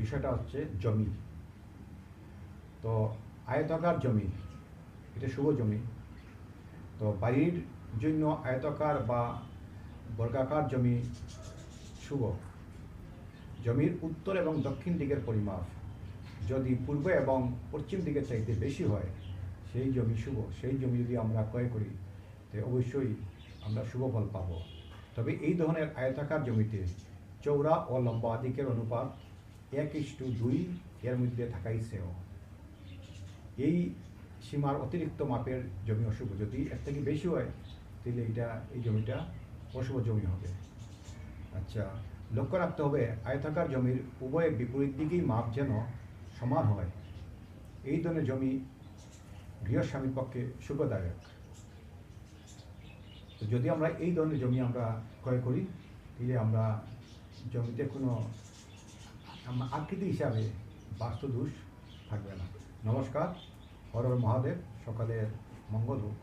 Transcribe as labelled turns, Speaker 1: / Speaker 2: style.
Speaker 1: বিষয়টা হচ্ছে জমি। তো আয়তাকার জমি, এটা শুভ জমি। তো বাড়ির জন্য আয়তাকার বা বর্গাকার জমি শুভ। জমির উত্তর এবং দক্ষিণ দিকের পরিমাপ যদি পূর্ব এবং পশ্চিম দিকের চাইতে বেশি হয়, সেই জমি শুভ। সেই জমি যদি আমরা ক্রয় করি, তো অবশ্যই আমরা শুভ ফল পাব। তবে এই ধরনের আয়তাকার জমিতে চওড়া ও লম্বা দিকের অনুপাত 1:2 এর মধ্যে থাকাই শ্রেয়। এই সীমার অতিরিক্ত মাপের জমি অশুভ। যদি এর থেকে বেশি হয়, তাহলে এই জমিটা অশুভ জমি হবে। আচ্ছা, লক্ষ্য রাখতে হবে আয়তাকার জমির উভয় বিপরীত দিকেই মাপ যেন সমান হয়। এই ধরনের জমি গৃহস্বামীর পক্ষে শুভদায়ক। তো যদি আমরা এই ধরনের জমি আমরা ক্রয় করি, তাহলে আমরা জমিতে কোনো আকৃতি হিসাবে বাস্তুদোষ থাকবে না। নমস্কার। হর হর মহাদেব। সকালের মঙ্গল হোক।